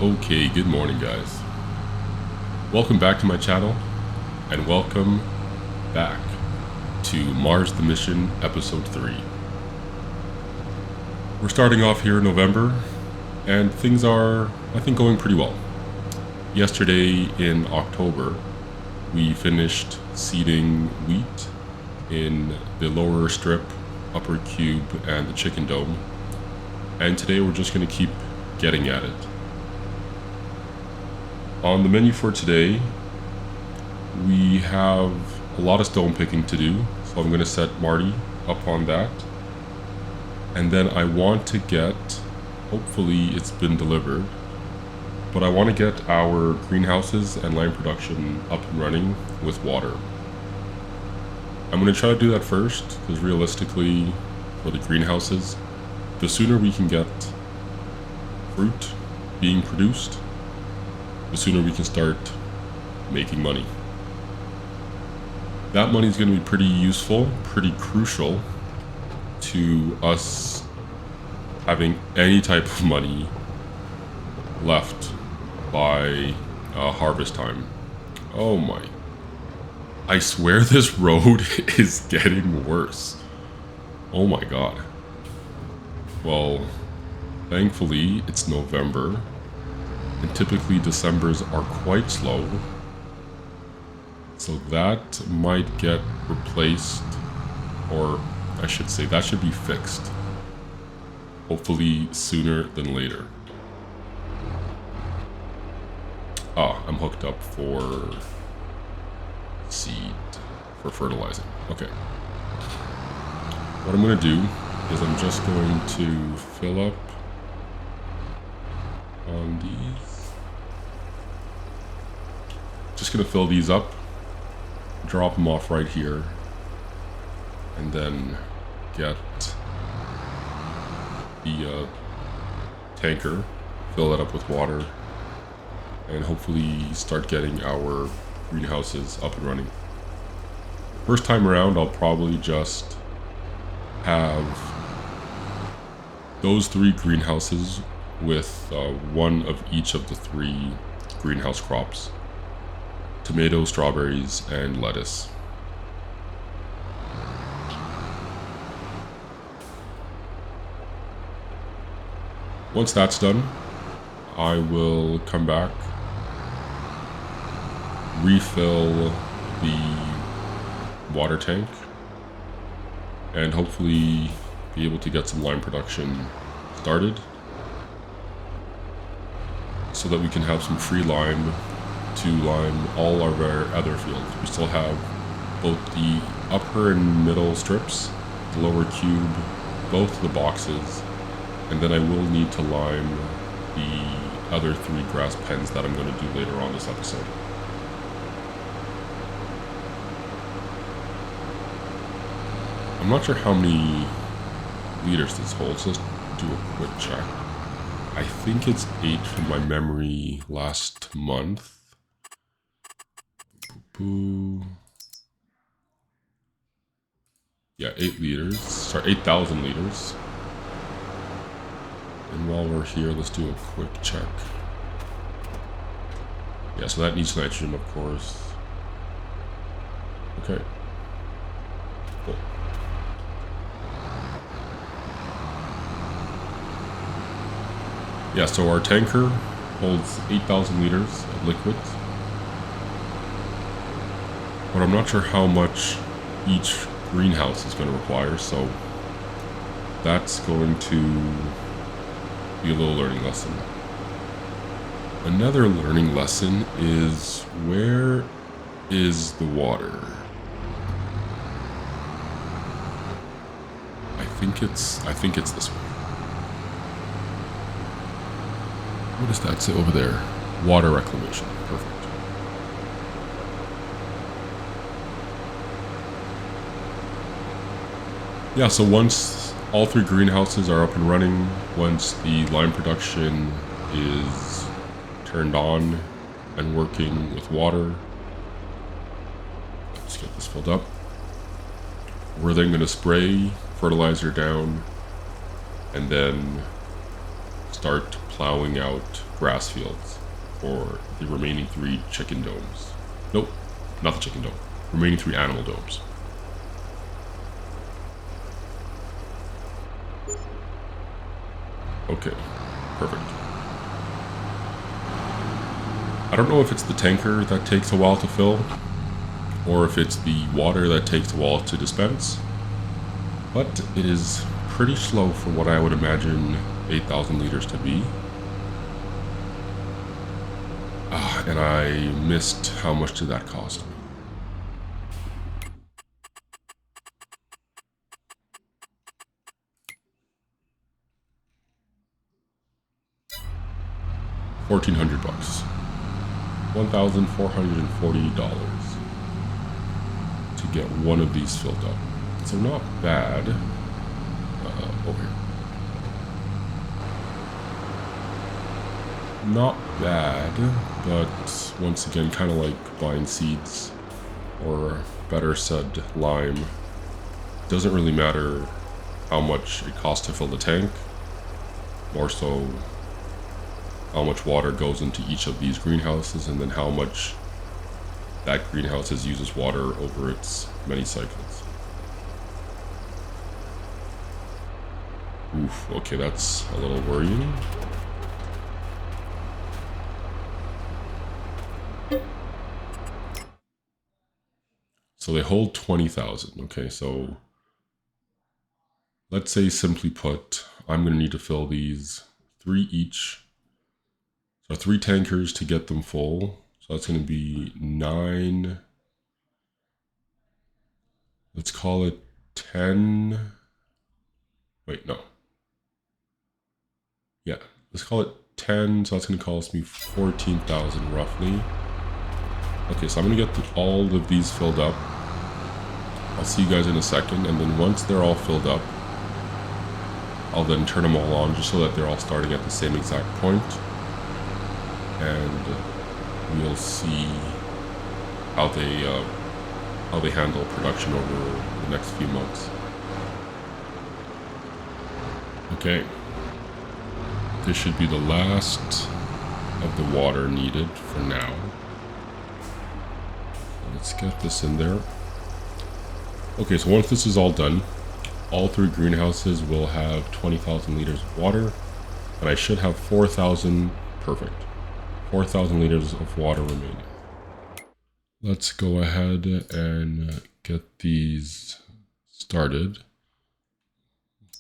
Okay, good morning guys. Welcome back to my channel, and welcome back to Mars the Mission Episode 3. We're starting off here in November, and things are, I think, going pretty well. Yesterday in October, we finished seeding wheat in the lower strip, upper cube, and the chicken dome. And today we're just going to keep getting at it. On the menu for today, we have a lot of stone picking to do, so I'm going to set Marty up on that. And then I want to get, hopefully it's been delivered, but I want to get our greenhouses and lime production up and running with water. I'm going to try to do that first, because realistically, for the greenhouses, the sooner we can get fruit being produced, the sooner we can start making money. That money is going to be pretty useful, pretty crucial to us having any type of money left by harvest time. Oh my. I swear this road is getting worse. Oh my god. Well, thankfully it's November. And typically Decembers are quite slow, so that might get replaced, or I should say that should be fixed, hopefully sooner than later. I'm hooked up for seed, for fertilizing. Okay. What I'm going to do is I'm just going to fill up on these. Just gonna fill these up, drop them off right here, and then get the tanker, fill that up with water, and hopefully start getting our greenhouses up and running. First time around, I'll probably just have those 3 greenhouses with one of each of the 3 greenhouse crops: tomato, strawberries, and lettuce. Once that's done, I will come back, refill the water tank, and hopefully be able to get some lime production started so that we can have some free lime to lime all of our other fields. We still have both the upper and middle strips, the lower cube, both the boxes, and then I will need to lime the other 3 grass pens that I'm going to do later on this episode. I'm not sure how many liters this holds. Let's do a quick check. I think it's 8 from my memory last month. Yeah, 8 liters. Sorry, 8,000 liters. And while we're here, let's do a quick check. Yeah, so that needs nitrogen, of course. Okay. Cool. Yeah, so our tanker holds 8,000 liters of liquid. But I'm not sure how much each greenhouse is going to require, so that's going to be a little learning lesson. Another learning lesson is, where is the water? I think it's this way. What does that say over there? Water reclamation. Perfect. Yeah, so once all 3 greenhouses are up and running, once the lime production is turned on and working with water, let's get this filled up. We're then going to spray fertilizer down and then start plowing out grass fields for the remaining 3 chicken domes. Nope, not the chicken dome. Remaining 3 animal domes. Okay, perfect. I don't know if it's the tanker that takes a while to fill, or if it's the water that takes a while to dispense, but it is pretty slow for what I would imagine 8,000 liters to be. And I missed how much did that cost me. $1,400, $1,440 to get one of these filled up. So not bad. Over here. Not bad, but once again, kind of like buying seeds, or better said, lime. Doesn't really matter how much it costs to fill the tank, more so how much water goes into each of these greenhouses, and then how much that greenhouse uses water over its many cycles. Oof, okay, that's a little worrying. So they hold 20,000, okay, so let's say, simply put, I'm going to need to fill these 3 each. So 3 tankers to get them full. So that's going to be 9. Let's call it 10. Wait, no. Yeah, let's call it 10. So that's going to cost me 14,000 roughly. Okay, so I'm going to get all of these filled up. I'll see you guys in a second. And then once they're all filled up, I'll then turn them all on just so that they're all starting at the same exact point. And we'll see how they handle production over the next few months. Okay, this should be the last of the water needed for now. Let's get this in there. Okay, so once this is all done, all 3 greenhouses will have 20,000 liters of water, and I should have 4,000, perfect. 4,000 liters of water remaining. Let's go ahead and get these started.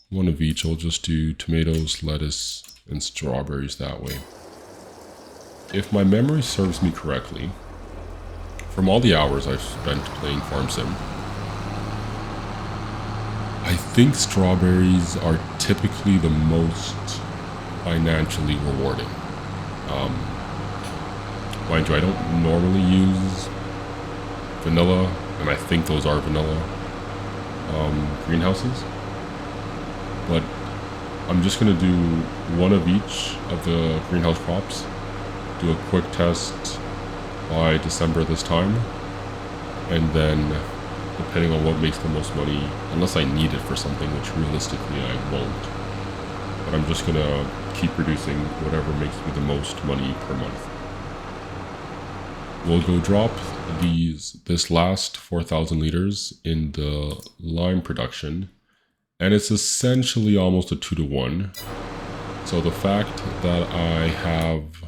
One of each. I'll just do tomatoes, lettuce, and strawberries that way. If my memory serves me correctly, from all the hours I've spent playing Farm Sim, I think strawberries are typically the most financially rewarding. Mind you, I don't normally use vanilla, and I think those are vanilla greenhouses. But I'm just going to do one of each of the greenhouse crops, do a quick test by December this time, and then depending on what makes the most money, unless I need it for something, which realistically I won't, but I'm just going to keep producing whatever makes me the most money per month. We'll go drop this last 4,000 liters in the lime production, and it's essentially almost a 2-to-1. So the fact that I have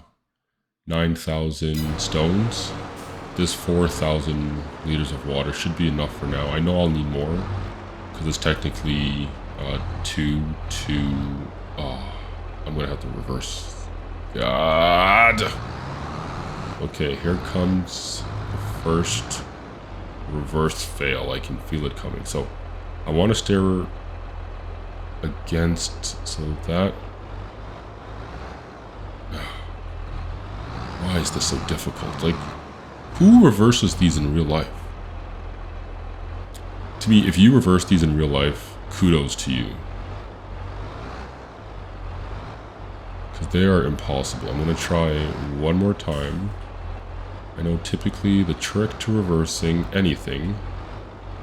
9,000 stones, this 4,000 liters of water should be enough for now. I know I'll need more, because it's technically 2 to... I'm gonna have to reverse. God! Okay, here comes the first reverse fail. I can feel it coming. So I want to steer against, so that... Why is this so difficult? Like, who reverses these in real life? To me, if you reverse these in real life, kudos to you. Because they are impossible. I'm going to try one more time. I know typically the trick to reversing anything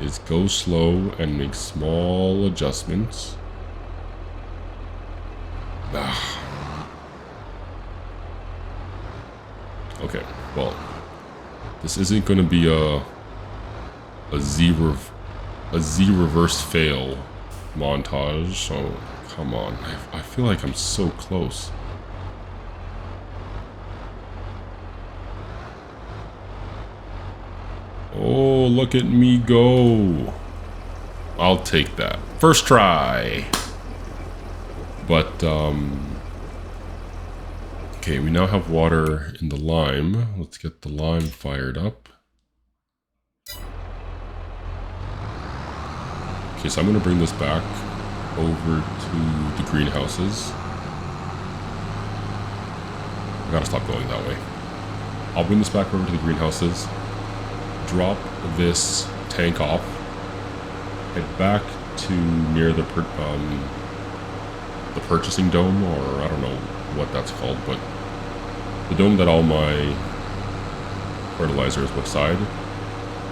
is go slow and make small adjustments. This isn't going to be a Z reverse fail montage, so come on. I feel like I'm so close. Oh, look at me go. I'll take that. First try. But, okay, we now have water in the lime. Let's get the lime fired up. Okay, so I'm going to bring this back over to the greenhouses. I gotta stop going that way. I'll bring this back over to the greenhouses. Drop this tank off. Head back to near the purchasing dome, or I don't know what that's called, but the dome that all my fertilizer is beside.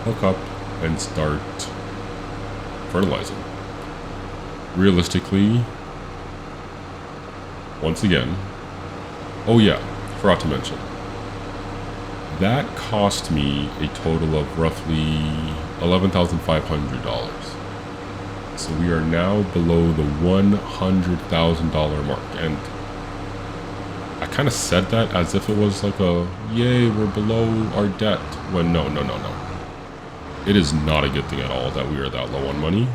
Hook up and start fertilizing. Realistically, once again, oh yeah, forgot to mention, that cost me a total of roughly $11,500. So we are now below the $100,000 mark, and I kind of said that as if it was like a, yay, we're below our debt, when no. It is not a good thing at all that we are that low on money.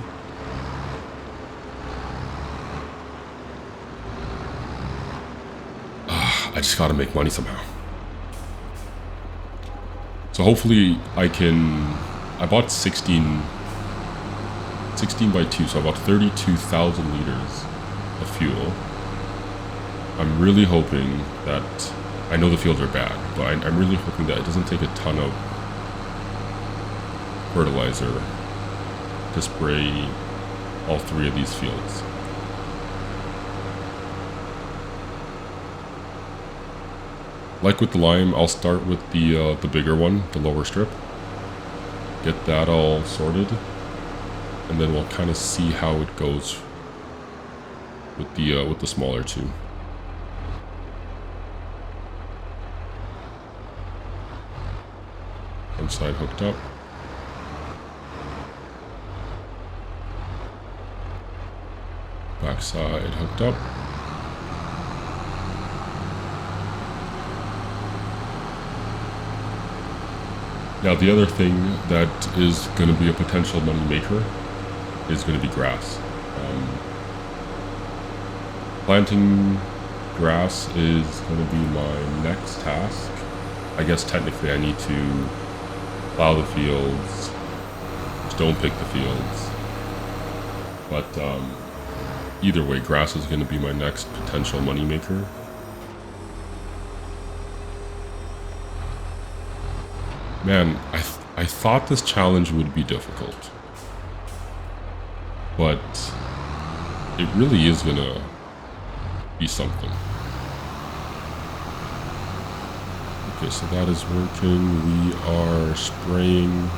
I just gotta make money somehow. So hopefully I bought 16 by 2, so I bought 32,000 liters of fuel. I'm really hoping that, I know the fields are bad, but I'm really hoping that it doesn't take a ton of fertilizer to spray all 3 of these fields. Like with the lime, I'll start with the bigger one, the lower strip. Get that all sorted, and then we'll kind of see how it goes with the smaller 2. One side hooked up. Back side hooked up. Now the other thing that is going to be a potential money maker is going to be grass. Planting grass is going to be my next task. I guess technically I need to plow the fields, stone pick the fields, but either way, grass is going to be my next potential money maker. Man, I thought this challenge would be difficult, but it really is gonna be something. Okay, so that is working. We are spraying.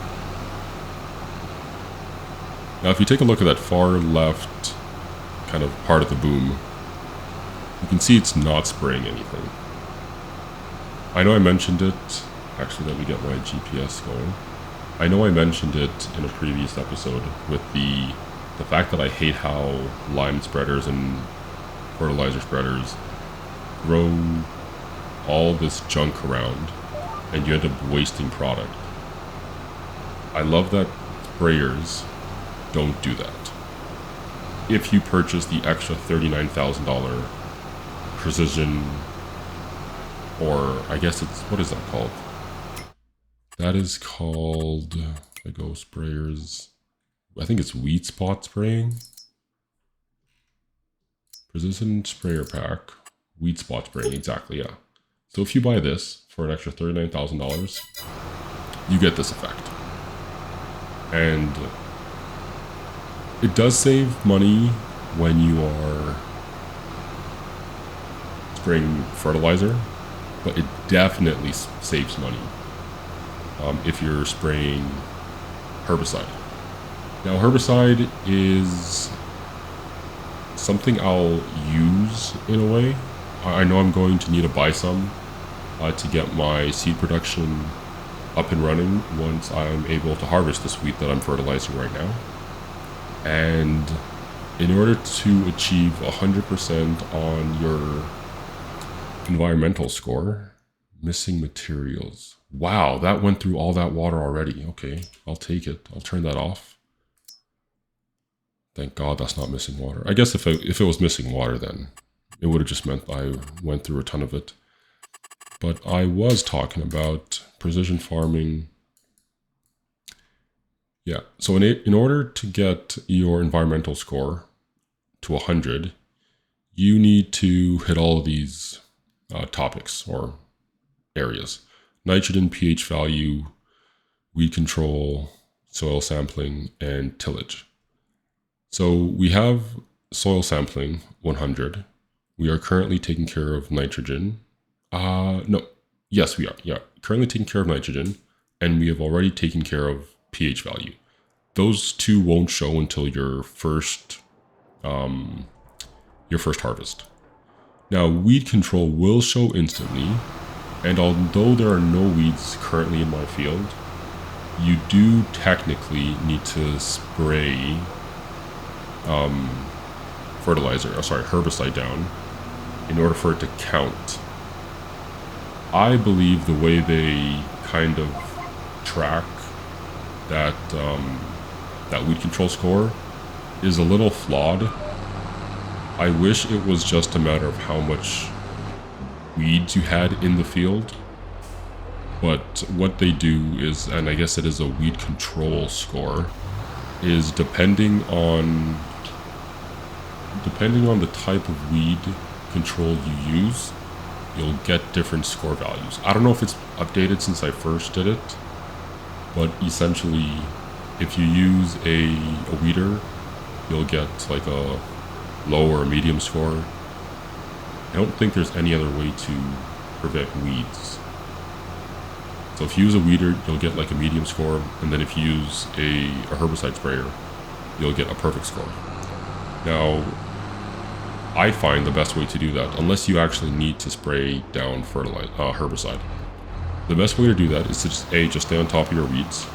Now, if you take a look at that far left kind of part of the boom, you can see it's not spraying anything. I know I mentioned it. Actually, let me get my GPS going. I know I mentioned it in a previous episode with the fact that I hate how lime spreaders and fertilizer spreaders throw all this junk around and you end up wasting product. I love that sprayers don't do that. If you purchase the extra $39,000 precision, or I guess it's, what is that called? That is called, I go sprayers, I think it's weed spot spraying. Precision sprayer pack, weed spot spraying, exactly, yeah. So if you buy this for an extra $39,000, you get this effect. And it does save money when you are spraying fertilizer, but it definitely saves money if you're spraying herbicide. Now, herbicide is something I'll use in a way. I know I'm going to need to buy some to get my seed production up and running once I'm able to harvest this wheat that I'm fertilizing right now. And in order to achieve 100% on your environmental score, missing materials. Wow, that went through all that water already. Okay, I'll take it. I'll turn that off. Thank God that's not missing water. I guess if it was missing water, then it would have just meant I went through a ton of it. But I was talking about precision farming. Yeah, so in order to get your environmental score to 100, you need to hit all of these topics or areas. Nitrogen, pH value, weed control, soil sampling, and tillage. So we have soil sampling 100. We are currently taking care of nitrogen. No. Yes, we are. Yeah, currently taking care of nitrogen, and we have already taken care of pH value. Those two won't show until your first harvest. Now, weed control will show instantly, and although there are no weeds currently in my field, you do technically need to spray herbicide down in order for it to count. I believe the way they kind of track that weed control score is a little flawed. I wish it was just a matter of how much weeds you had in the field, but what they do is, and I guess it is a weed control score, is depending on the type of weed control you use, you'll get different score values. I don't know if it's updated since I first did it, but essentially, if you use a weeder, you'll get like a low or a medium score. I don't think there's any other way to prevent weeds. So if you use a weeder, you'll get like a medium score, and then if you use a herbicide sprayer, you'll get a perfect score. Now, I find the best way to do that, unless you actually need to spray down herbicide, the best way to do that is to just stay on top of your weeds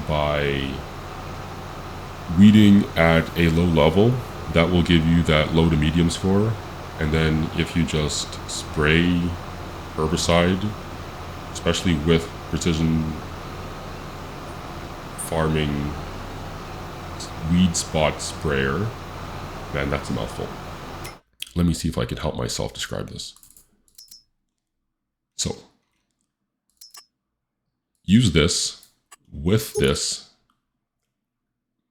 by weeding at a low level. That will give you that low to medium score, and then if you just spray herbicide, especially with precision farming weed spot sprayer, man, that's a mouthful. Let me see if I can help myself describe this. So, use this with this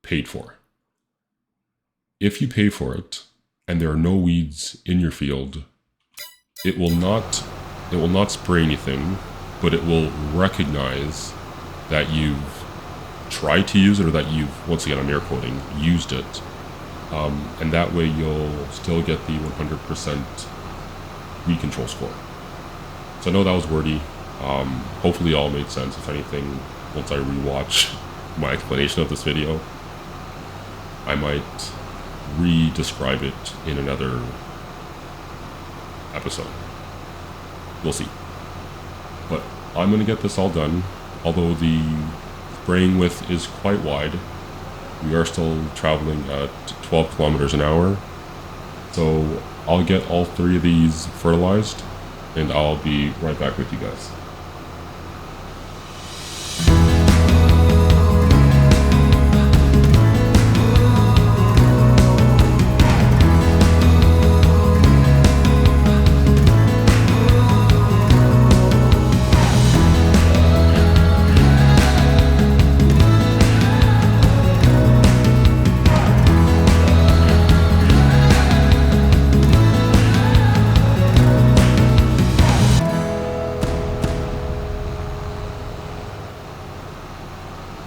paid for. If you pay for it and there are no weeds in your field, it will not spray anything, but it will recognize that you've tried to use it, or that you've, once again, I'm air quoting, used it. And that way you'll still get the 100% weed control score. So I know that was wordy. Hopefully it all made sense. If anything, once I rewatch my explanation of this video, I might re-describe it in another episode. We'll see. But I'm going to get this all done. Although the spraying width is quite wide, we are still traveling at 12 kilometers an hour. So I'll get all 3 of these fertilized, and I'll be right back with you guys.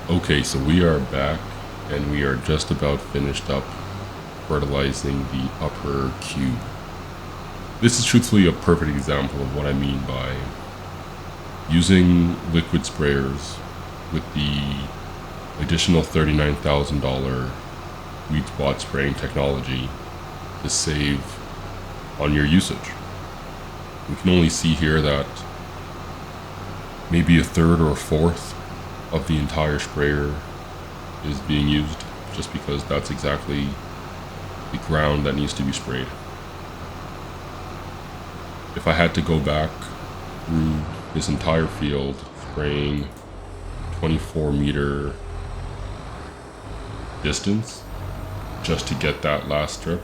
Okay, so we are back, and we are just about finished up fertilizing the upper cube. This is truthfully a perfect example of what I mean by using liquid sprayers with the additional $39,000 weed spot spraying technology to save on your usage. We can only see here that maybe a third or a fourth of the entire sprayer is being used, just because that's exactly the ground that needs to be sprayed. If I had to go back through this entire field spraying 24-meter distance just to get that last strip,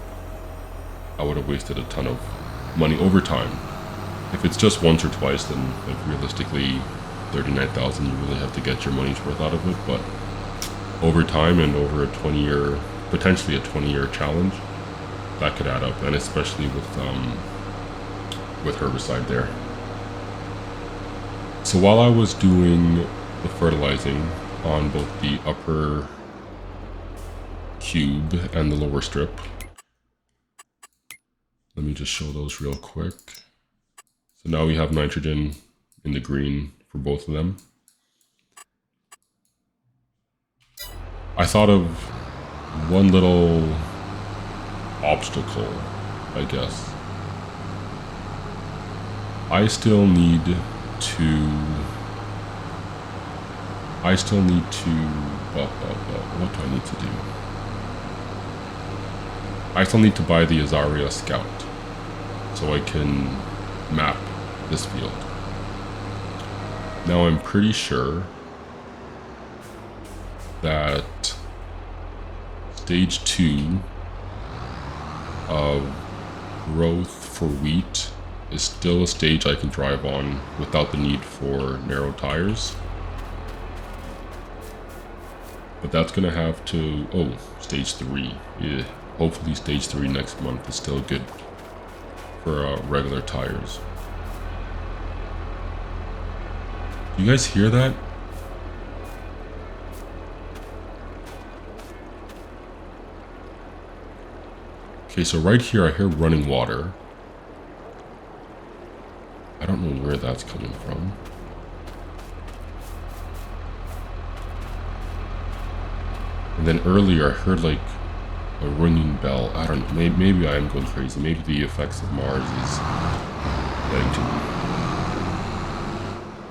I would have wasted a ton of money over time. If it's just once or twice, then like realistically 39,000, you really have to get your money's worth out of it. But over time and over a 20-year, potentially a 20-year challenge, that could add up, and especially with herbicide there. So while I was doing the fertilizing on both the upper cube and the lower strip, let me just show those real quick. So now we have nitrogen in the green for both of them. I thought of one little obstacle, I guess. I still need to, what do I need to do? I still need to buy the Azaria Scout so I can map this field. Now I'm pretty sure that stage 2 of growth for wheat is still a stage I can drive on without the need for narrow tires. But that's gonna have to, stage 3. Yeah, hopefully stage 3 next month is still good for regular tires. You guys hear that? Okay, so right here I hear running water. I don't know where that's coming from. And then earlier I heard like a ringing bell. I don't know, maybe I am going crazy. Maybe the effects of Mars is getting to me.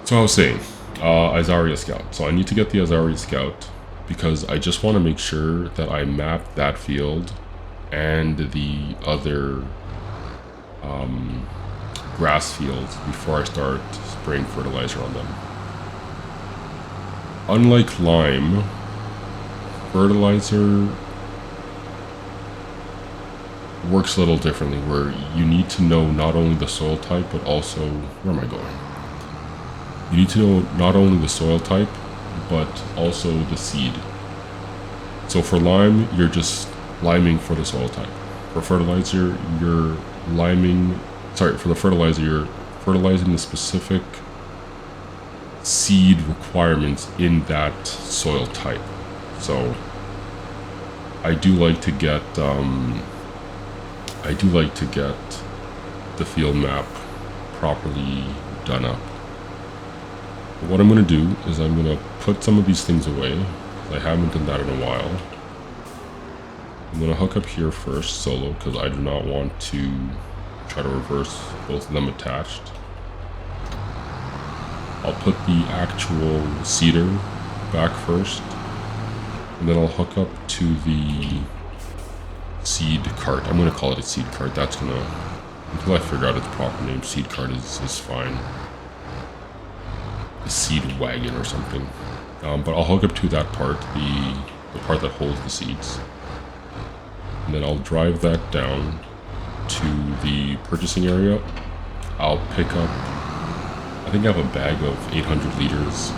So I was saying, Azaria Scout. So I need to get the Azaria Scout because I just want to make sure that I map that field and the other grass fields before I start spraying fertilizer on them. Unlike lime, fertilizer works a little differently, where you need to know not only the soil type, but also, where am I going? You need to know not only the soil type, but also the seed. So for lime, you're just liming for the soil type. For fertilizer, you're for the fertilizer, you're fertilizing the specific seed requirements in that soil type. So I do like to get the field map properly done up. But what I'm going to do is I'm going to put some of these things away. I haven't done that in a while. I'm going to hook up here first solo because I do not want to try to reverse both of them attached. I'll put the actual seeder back first, and then I'll hook up to the seed cart. I'm going to call it a seed cart. That's going to, until I figure out its proper name, seed cart is fine. A seed wagon or something. But I'll hook up to that part, the part that holds the seeds. And then I'll drive that down to the purchasing area. I'll pick up, I think I have a bag of 800 liters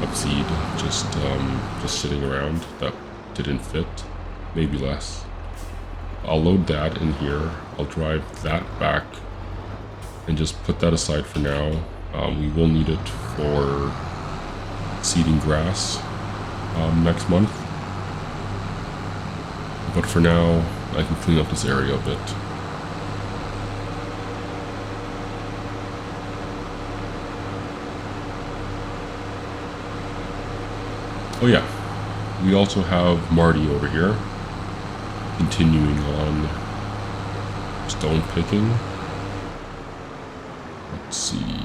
of seed just sitting around that didn't fit, maybe less. I'll load that in here. I'll drive that back and just put that aside for now. We will need it for seeding grass next month. But for now, I can clean up this area a bit. Oh yeah, we also have Marty over here, continuing on stone picking. Let's see.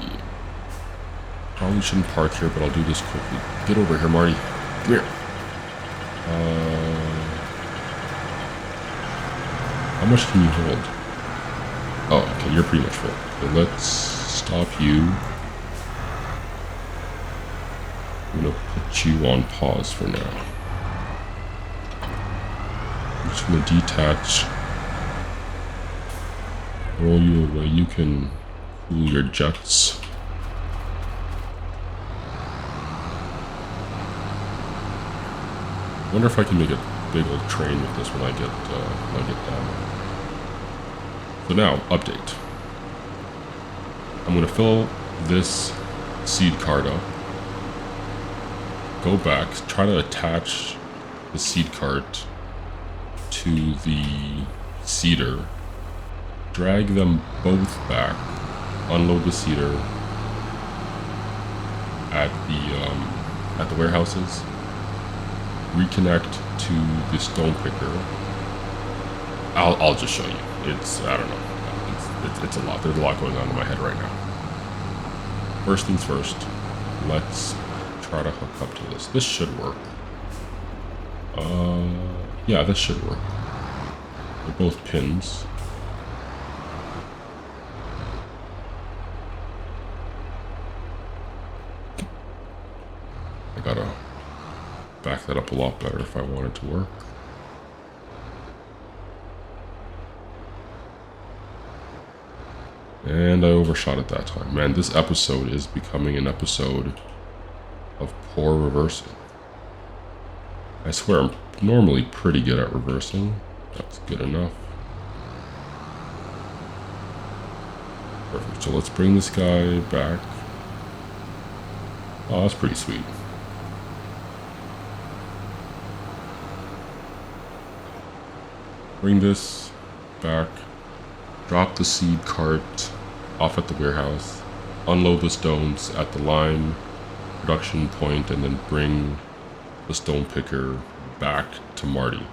Probably shouldn't park here, but I'll do this quickly. Get over here, Marty. Come here. How much can you hold? Oh, okay, you're pretty much full. Okay, let's stop you. I'm gonna put you on pause for now. I'm just gonna detach. Roll you away. You can cool your jets. I wonder if I can make a big old train with this when I get down. So now, update. I'm gonna fill this seed cart up. Go back, try to attach the seed cart to the seeder. Drag them both back. Unload the seeder at the warehouses. Reconnect to the stone picker. I'll just show you. It's, I don't know. It's a lot. There's a lot going on in my head right now. First things first. Let's try to hook up to this. This should work. Yeah, this should work. They're both pins. I gotta back that up a lot better if I want it to work. And I overshot it that time. Man, this episode is becoming an episode of poor reversing. I swear I'm normally pretty good at reversing. That's good enough. Perfect. So let's bring this guy back. Oh, that's pretty sweet. Bring this back. Drop the seed cart off at the warehouse. Unload the stones at the lime production point, and then bring the stone picker back to Marty.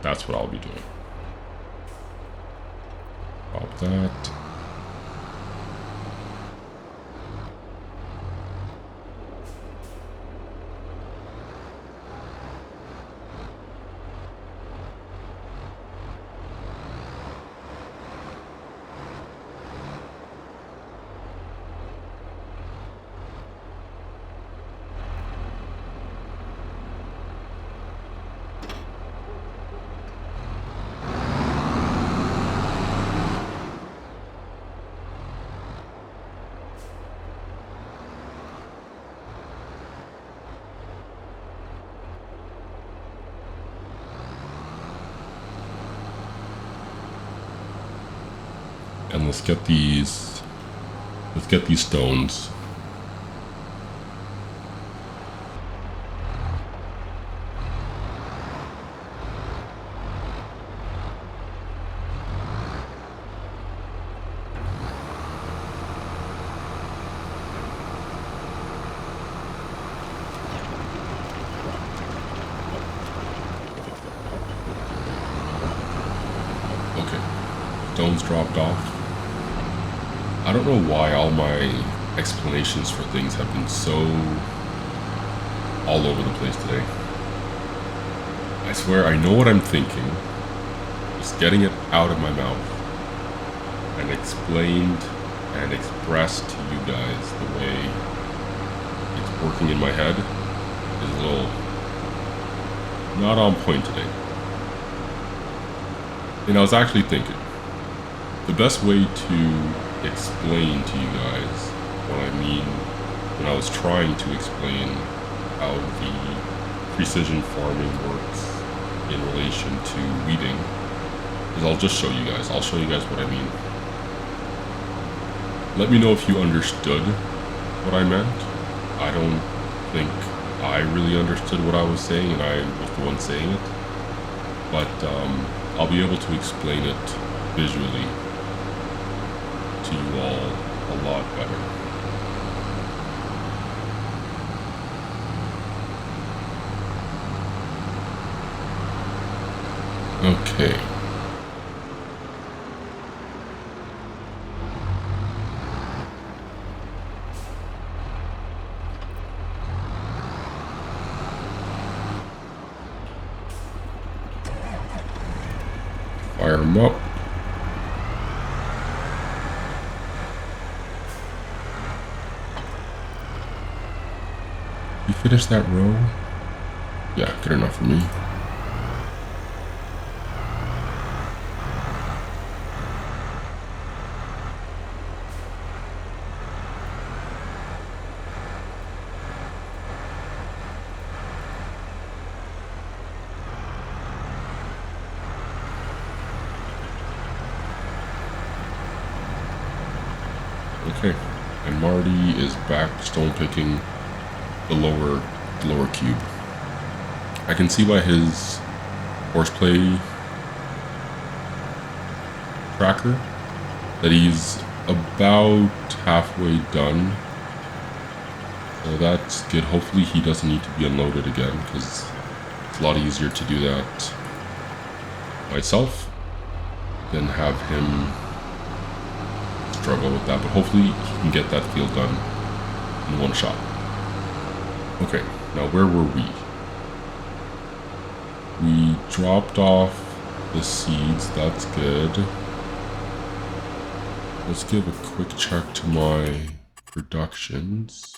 That's what I'll be doing. Drop that. And let's get these stones. Okay, stones dropped off. I don't know why all my explanations for things have been so all over the place today. I swear I know what I'm thinking. Just getting it out of my mouth and explained and expressed to you guys the way it's working in my head is a little not on point today. And I was actually thinking, the best way to explain to you guys what I mean when I was trying to explain how the precision farming works in relation to weeding is I'll just show you guys. I'll show you guys what I mean. Let me know if you understood what I meant. I don't think I really understood what I was saying, and I was the one saying it. But I'll be able to explain it visually to you all a lot better. Okay. fire him up. You finished that row? Yeah, good enough for me. Okay, and Marty is back stone picking the lower cube. I can see by his horseplay tracker that he's about halfway done. So that's good. Hopefully he doesn't need to be unloaded again, because it's a lot easier to do that myself than have him struggle with that. But hopefully he can get that field done in one shot. Okay, now where were we? We dropped off the seeds, that's good. Let's give a quick check to my productions.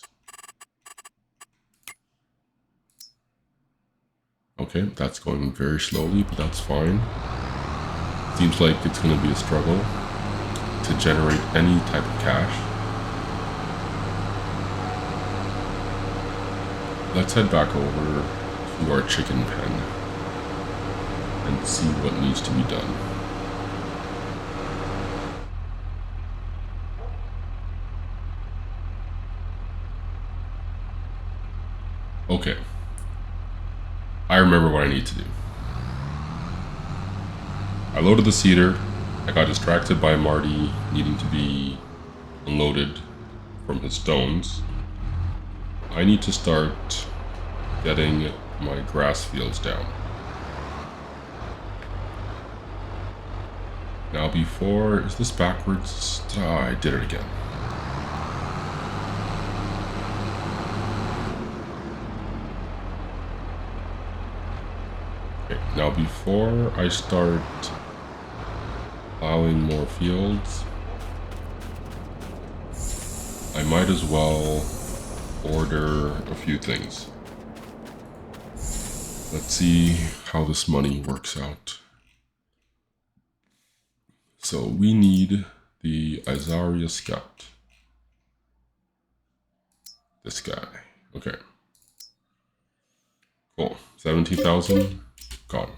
Okay, that's going very slowly, but that's fine. Seems like it's going to be a struggle to generate any type of cash. Let's head back over to our chicken pen and see what needs to be done. Okay. I remember what I need to do. I loaded the seeder. I got distracted by Marty needing to be unloaded from his stones. I need to start getting my grass fields down. Now before, is this backwards? I did it again. Okay, now before I start plowing more fields, I might as well order a few things. Let's see how this money works out. So we need the Azaria Scout. This guy. Okay. Cool. 17,000. Gone.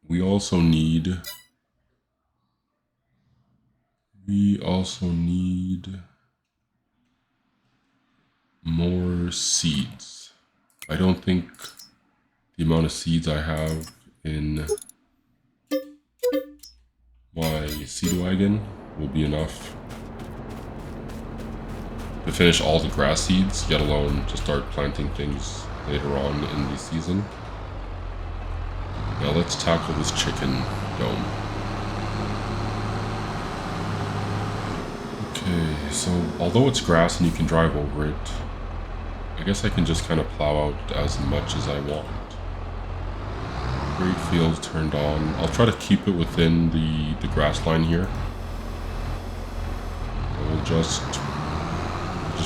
We also need more seeds. I don't think the amount of seeds I have in my seed wagon will be enough to finish all the grass seeds, yet alone to start planting things later on in the season. Now let's tackle this chicken dome. Okay, so although it's grass and you can drive over it, I guess I can just kind of plow out as much as I want. Great fields turned on. I'll try to keep it within the grass line here. We'll just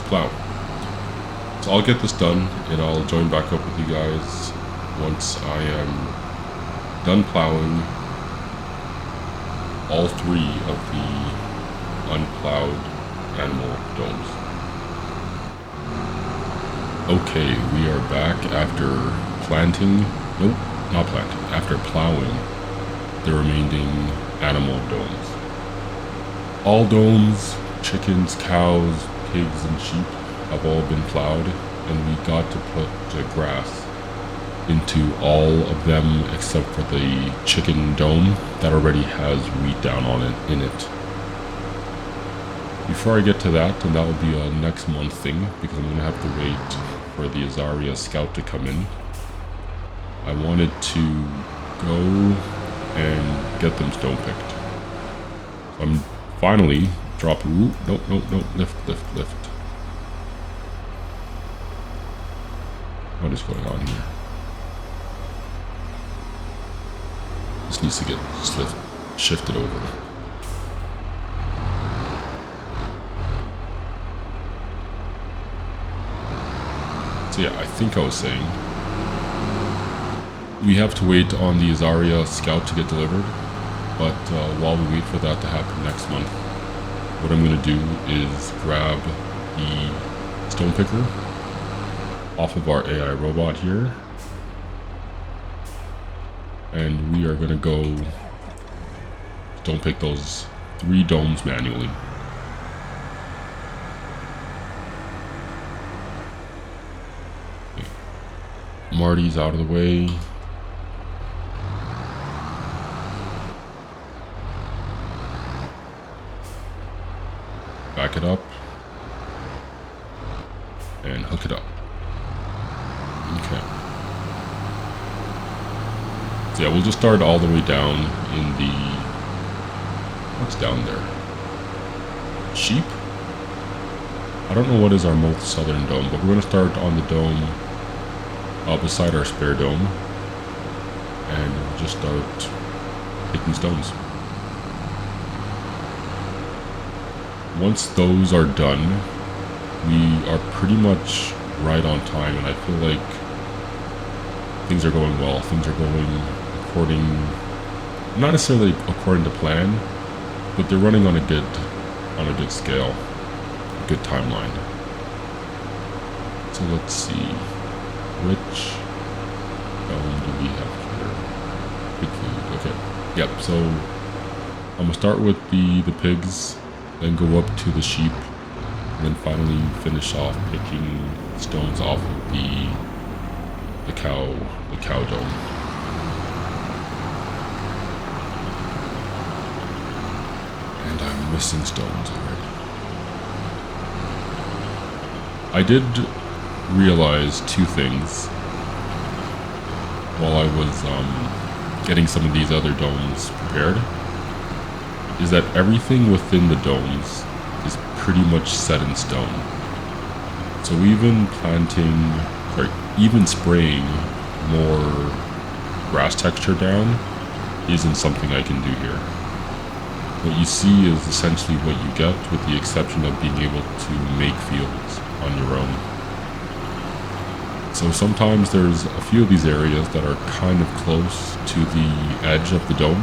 plow. So I'll get this done and I'll join back up with you guys once I am done plowing all three of the unplowed animal domes. Okay, we are back after planting, nope, not planting, after plowing the remaining animal domes. All domes, chickens, cows, pigs, and sheep have all been plowed, and we got to put the grass into all of them except for the chicken dome that already has wheat down on it in it. Before I get to that, and that will be a next month thing because I'm gonna have to wait for the Azaria Scout to come in. I wanted to go and get them stone picked. So I'm finally dropping. Ooh, nope, lift. What is going on here? just needs to get shifted over. So yeah, I think I was saying we have to wait on the Azaria Scout to get delivered, but while we wait for that to happen next month, what I'm going to do is grab the stone picker off of our AI robot here, and we are going to go stone pick those 3 domes manually. Okay. Marty's out of the way. Back it up and hook it up. Okay. So yeah, we'll just start all the way down in the... What's down there? Sheep? I don't know what is our most southern dome, but we're going to start on the dome beside our spare dome. And we'll just start picking stones. Once those are done, we are pretty much right on time, and I feel like things are going well. Things are going according, not necessarily according to plan, but they're running on a good scale, a good timeline. So let's see, which dome do we have here? Pig food. Okay. Yep. So I'm gonna start with the pigs, then go up to the sheep, and then finally finish off picking stones off of the cow dome. And I'm missing stones already. I did realize 2 things while I was getting some of these other domes prepared. Is that everything within the domes is pretty much set in stone. So even spraying more grass texture down isn't something I can do here. What you see is essentially what you get, with the exception of being able to make fields on your own. So sometimes there's a few of these areas that are kind of close to the edge of the dome.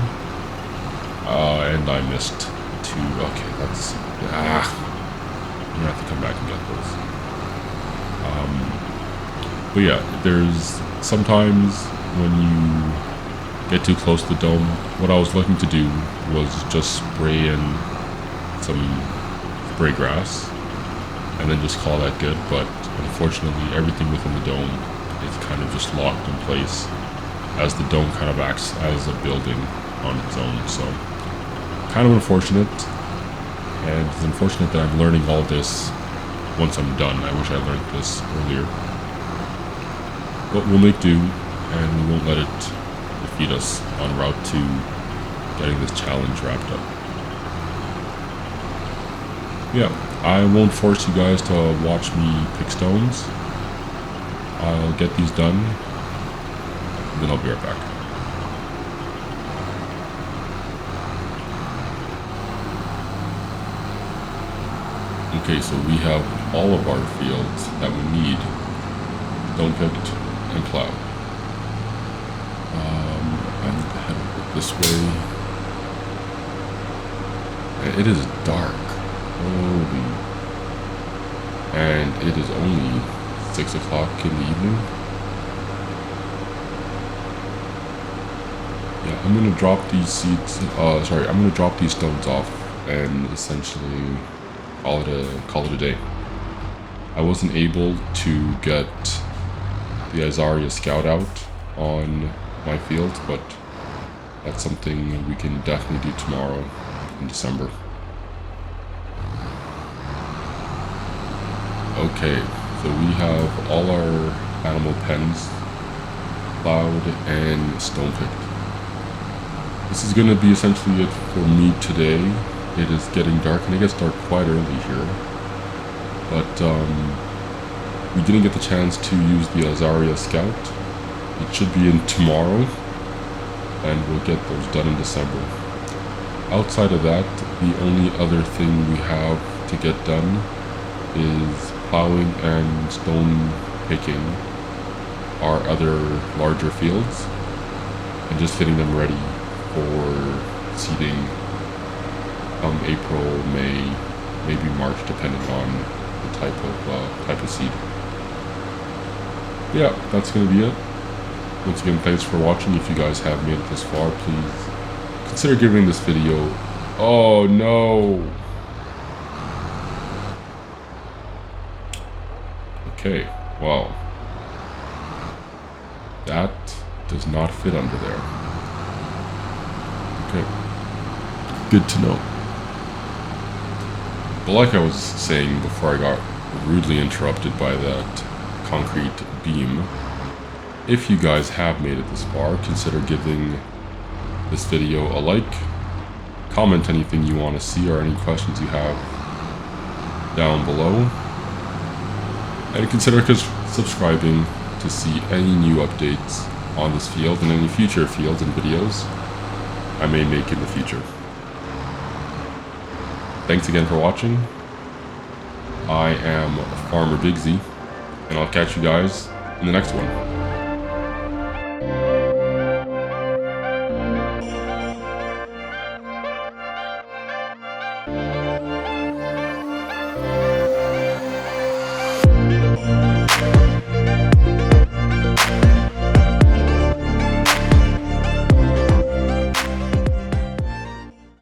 And I missed 2. Okay, that's... I'm gonna have to come back and get those. But yeah, there's sometimes when you get too close to the dome, what I was looking to do was just spray in some spray grass, and then just call that good. But unfortunately, everything within the dome is kind of just locked in place, as the dome kind of acts as a building on its own. So kind of unfortunate, and it's unfortunate that I'm learning all this once I'm done. I wish I learned this earlier, but we'll make do, and we won't let it defeat us en route to getting this challenge wrapped up. Yeah, I won't force you guys to watch me pick stones. I'll get these done, and then I'll be right back. Okay, so we have all of our fields that we need stone picked and plowed. I'm gonna head this way. And it is dark. Holy. And it is only 6 o'clock in the evening. Yeah, I'm gonna drop these seeds. I'm gonna drop these stones off and essentially call it a day. I wasn't able to get the Azaria Scout out on my field, but that's something we can definitely do tomorrow in December. Okay, so we have all our animal pens plowed and stone picked. This is going to be essentially it for me today. It is getting dark, and it gets dark quite early here. But we didn't get the chance to use the Azaria Scout. It should be in tomorrow. and we'll get those done in December. Outside of that, the only other thing we have to get done is plowing and stone picking our other larger fields and just getting them ready for seeding come April, May, maybe March, depending on the type of seed. Yeah, that's gonna be it. Once again, thanks for watching. If you guys have made it this far, please consider giving this video. Oh no! Okay, wow. That does not fit under there. Okay, good to know. But like I was saying before I got rudely interrupted by that concrete beam, if you guys have made it this far, consider giving this video a like, comment anything you want to see or any questions you have down below, and consider subscribing to see any new updates on this field and any future fields and videos I may make in the future. Thanks again for watching. I am Farmer Bigsy, and I'll catch you guys in the next one.